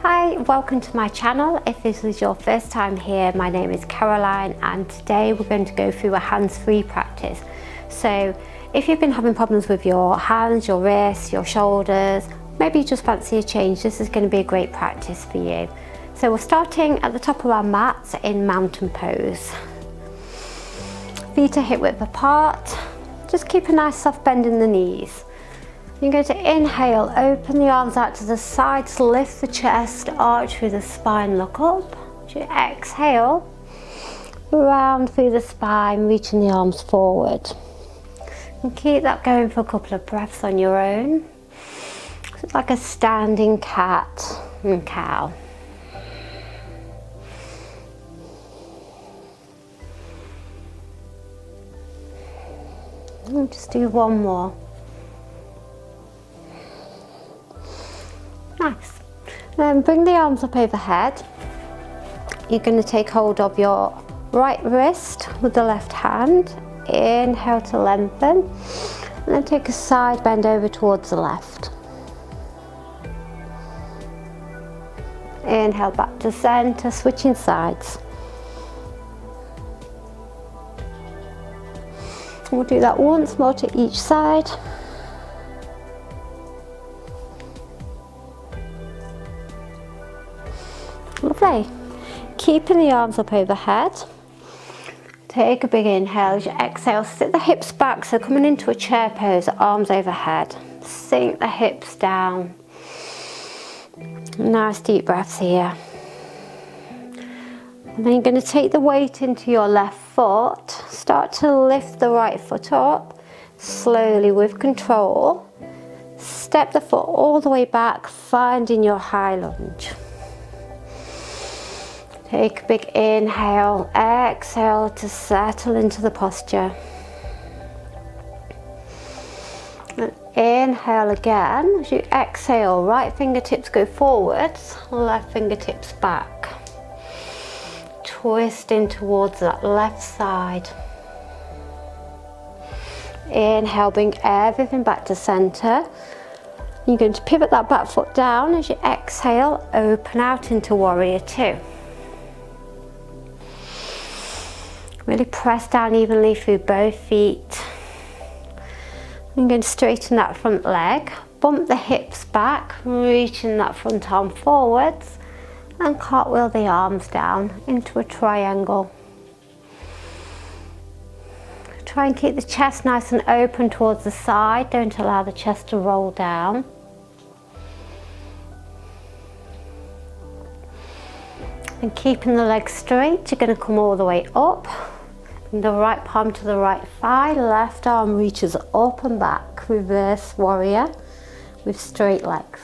Hi, welcome to my channel. If this is your first time here, my name is Caroline and today we're going to go through a hands-free practice. So if you've been having problems with your hands, your wrists, your shoulders, maybe you just fancy a change, this is going to be a great practice for you. So we're starting at the top of our mats in mountain pose. Feet are hip width apart. Just keep a nice soft bend in the knees. You're going to inhale, open the arms out to the sides, lift the chest, arch through the spine, look up. As you exhale, round through the spine, reaching the arms forward. And keep that going for a couple of breaths on your own. It's like a standing cat and cow. And just do one more. Nice. Then bring the arms up overhead. You're going to take hold of your right wrist with the left hand. Inhale to lengthen. And then take a side bend over towards the left. Inhale back to center, switching sides. We'll do that once more to each side. Lovely. Keeping the arms up overhead. Take a big inhale. As you exhale, sit the hips back, so coming into a chair pose, arms overhead. Sink the hips down. Nice deep breaths here. And then you're going to take the weight into your left foot. Start to lift the right foot up. Slowly with control. Step the foot all the way back, finding your high lunge. Take a big inhale, exhale to settle into the posture. And inhale again. As you exhale, right fingertips go forwards, left fingertips back. Twisting towards that left side. Inhale, bring everything back to center. You're going to pivot that back foot down. As you exhale, open out into warrior two. Really press down evenly through both feet. I'm going to straighten that front leg, bump the hips back, reaching that front arm forwards, and cartwheel the arms down into a triangle. Try and keep the chest nice and open towards the side, don't allow the chest to roll down. And keeping the legs straight, you're going to come all the way up. Bring the right palm to the right thigh, left arm reaches up and back, reverse warrior with straight legs.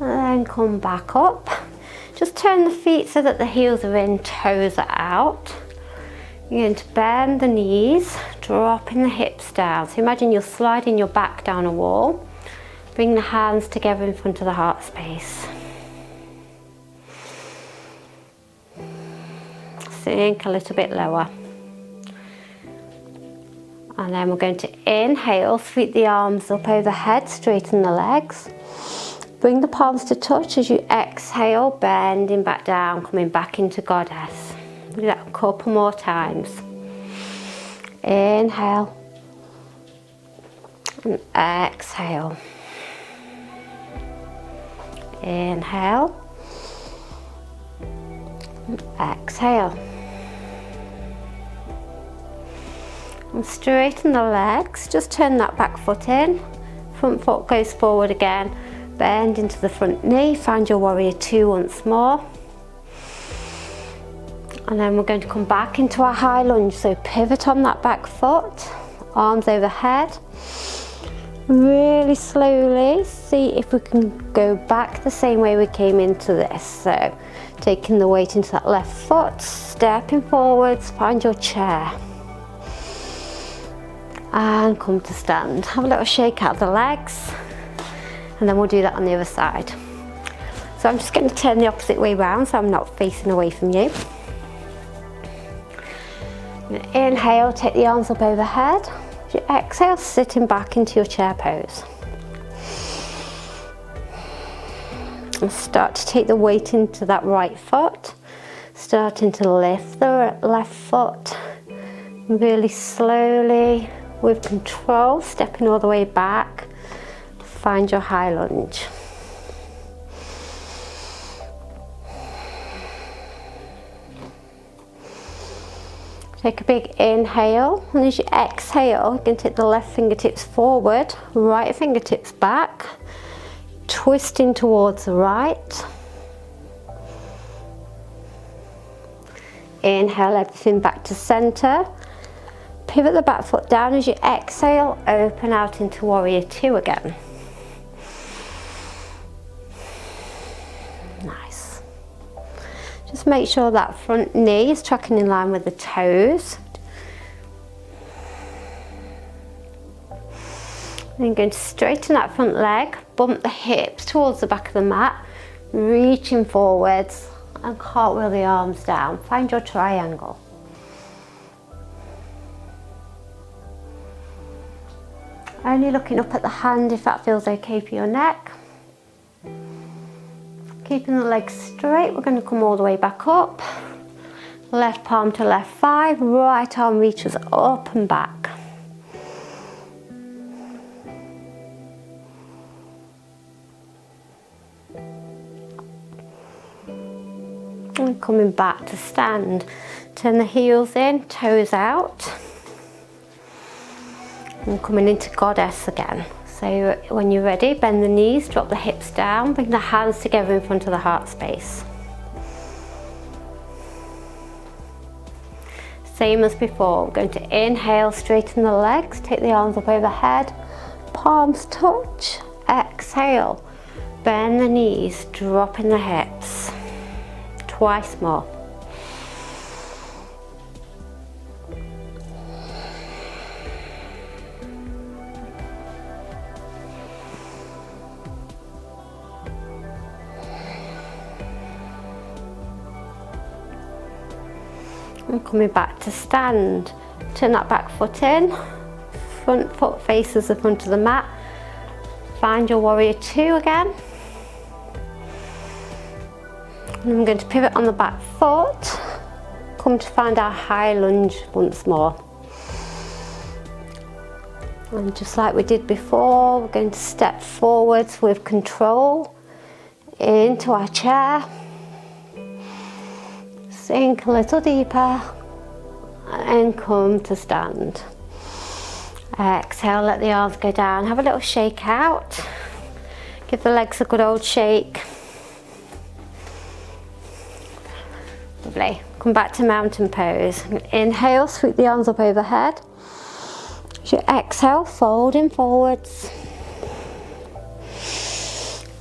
And then come back up. Just turn the feet so that the heels are in, toes are out. You're going to bend the knees, dropping the hips down. So imagine you're sliding your back down a wall. Bring the hands together in front of the heart space. Sink a little bit lower. And then we're going to inhale, sweep the arms up overhead, straighten the legs. Bring the palms to touch as you exhale, bending back down, coming back into goddess. Do that a couple more times. Inhale. And exhale. Inhale. And exhale. And straighten the legs, just turn that back foot in, front foot goes forward again, bend into the front knee, find your warrior two once more. And then we're going to come back into our high lunge, so pivot on that back foot, arms overhead. Really slowly, see if we can go back the same way we came into this. So taking the weight into that left foot, stepping forwards, find your chair. And come to stand. Have a little shake out of the legs. And then we'll do that on the other side. So I'm just going to turn the opposite way round so I'm not facing away from you. Inhale, take the arms up overhead. As you exhale, sitting back into your chair pose. And start to take the weight into that right foot. Starting to lift the left foot. Really slowly, with control, stepping all the way back. Find your high lunge. Take a big inhale, and as you exhale, you can take the left fingertips forward, right fingertips back, twisting towards the right. Inhale everything back to center. Pivot the back foot down. As you exhale, open out into warrior two again. Nice. Just make sure that front knee is tracking in line with the toes. Then going to straighten that front leg, bump the hips towards the back of the mat, reaching forwards and cartwheel the arms down. Find your triangle. Only looking up at the hand if that feels okay for your neck. Keeping the legs straight, we're going to come all the way back up. Left palm to left thigh, right arm reaches up and back. And coming back to stand. Turn the heels in, toes out. And coming into goddess again. So when you're ready, bend the knees, drop the hips down, bring the hands together in front of the heart space. Same as before, we're going to inhale, straighten the legs, take the arms up overhead, palms touch, exhale, bend the knees, drop in the hips. Twice more. And coming back to stand. Turn that back foot in, front foot faces the front of the mat. Find your warrior two again. And I'm going to pivot on the back foot, come to find our high lunge once more. And just like we did before, we're going to step forwards with control into our chair. Sink a little deeper and come to stand. Exhale, let the arms go down, have a little shake out. Give the legs a good old shake. Lovely. Come back to mountain pose. Inhale, sweep the arms up overhead. As you exhale, folding forwards.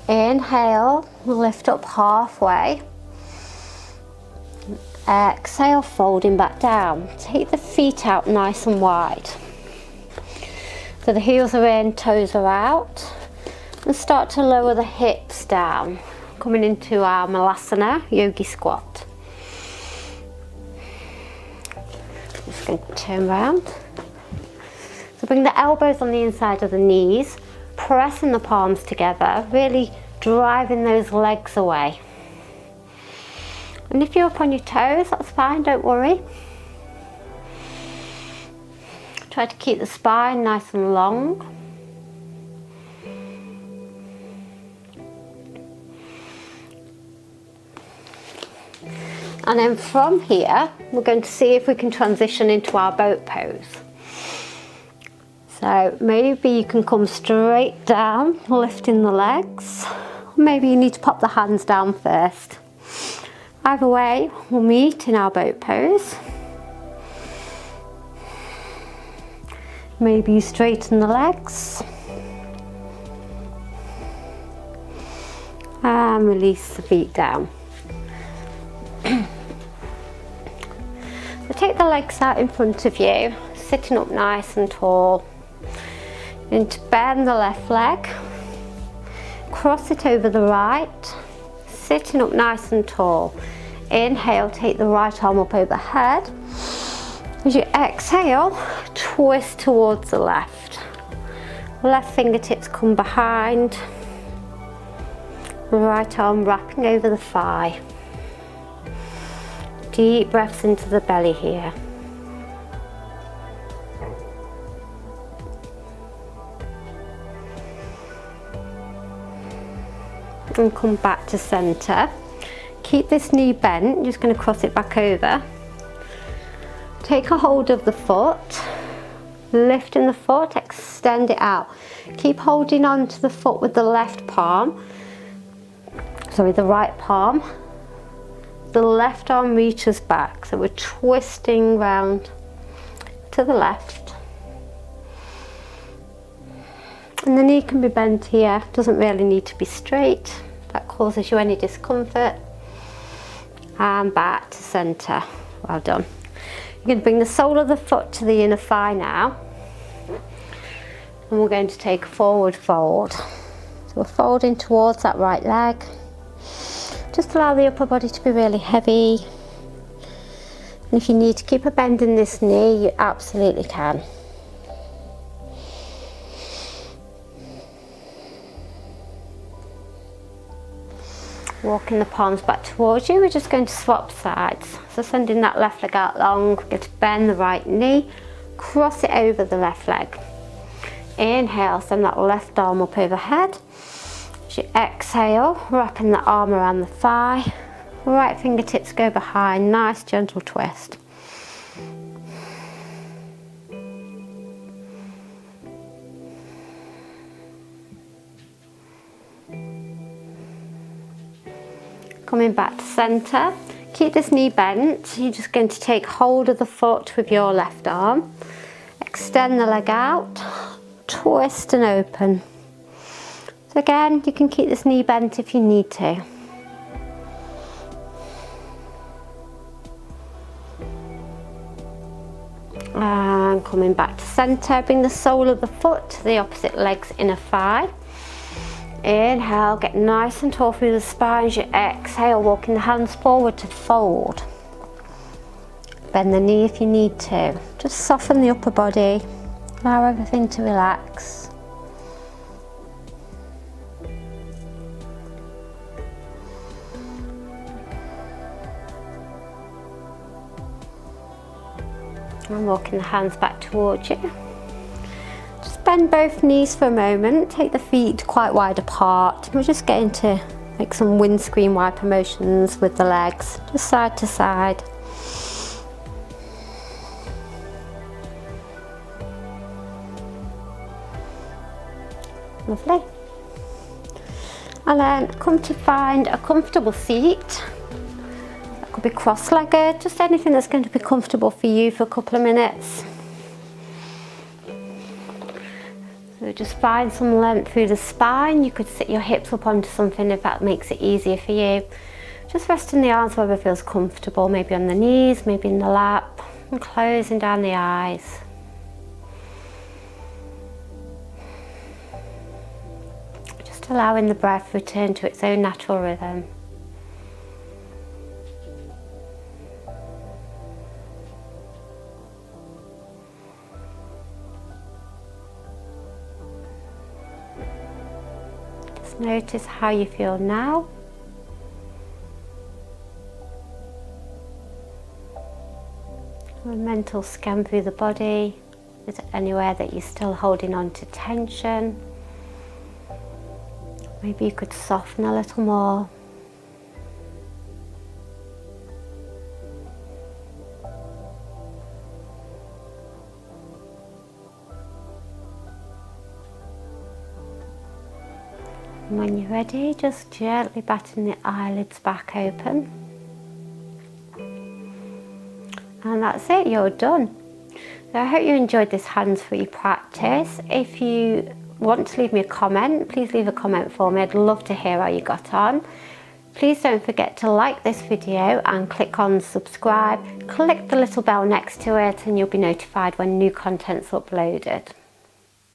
Inhale, lift up halfway. Exhale, folding back down. Take the feet out nice and wide. So the heels are in, toes are out. And start to lower the hips down. Coming into our Malasana, yogi squat. Just going to turn around. So bring the elbows on the inside of the knees, pressing the palms together, really driving those legs away. And if you're up on your toes, that's fine, don't worry. Try to keep the spine nice and long. And then from here, we're going to see if we can transition into our boat pose. So maybe you can come straight down, lifting the legs. Maybe you need to pop the hands down first. Either way, we'll meet in our boat pose. Maybe you straighten the legs. And release the feet down. So take the legs out in front of you, sitting up nice and tall. And to bend the left leg, cross it over the right, sitting up nice and tall. Inhale, take the right arm up overhead. As you exhale, twist towards the left. Left fingertips come behind. Right arm wrapping over the thigh. Deep breaths into the belly here. And come back to centre. Keep this knee bent, just going to cross it back over. Take a hold of the foot, lifting the foot, extend it out. Keep holding on to the foot with the left palm, sorry, the right palm. The left arm reaches back, so we're twisting round to the left. And the knee can be bent here, doesn't really need to be straight. That causes you any discomfort. And back to centre. Well done. You're going to bring the sole of the foot to the inner thigh now. And we're going to take a forward fold. So we're folding towards that right leg. Just allow the upper body to be really heavy. And if you need to keep a bend in this knee, you absolutely can. Walking the palms back towards you, we're just going to swap sides. So sending that left leg out long, we're going to bend the right knee, cross it over the left leg. Inhale, send that left arm up overhead. As you exhale, wrapping the arm around the thigh, right fingertips go behind, nice gentle twist. Coming back to centre, keep this knee bent. You're just going to take hold of the foot with your left arm, extend the leg out, twist and open. So again, you can keep this knee bent if you need to. And coming back to centre, bring the sole of the foot to the opposite leg's inner thigh. Inhale, get nice and tall through the spine. As you exhale, walking the hands forward to fold. Bend the knee if you need to. Just soften the upper body. Allow everything to relax. And walking the hands back towards you. Just bend both knees for a moment, take the feet quite wide apart. We're just going to make some windscreen wiper motions with the legs, just side to side. Lovely. And then come to find a comfortable seat. That could be cross-legged, just anything that's going to be comfortable for you for a couple of minutes. So just find some length through the spine. You could sit your hips up onto something if that makes it easier for you. Just resting the arms wherever feels comfortable, maybe on the knees, maybe in the lap, and closing down the eyes. Just allowing the breath return to its own natural rhythm. Notice how you feel now. A mental scan through the body. Is there anywhere that you're still holding on to tension? Maybe you could soften a little more. And when you're ready, just gently batten the eyelids back open. And that's it, you're done. So I hope you enjoyed this hands-free practice. If you want to leave me a comment, please leave a comment for me. I'd love to hear how you got on. Please don't forget to like this video and click on subscribe. Click the little bell next to it and you'll be notified when new content's uploaded.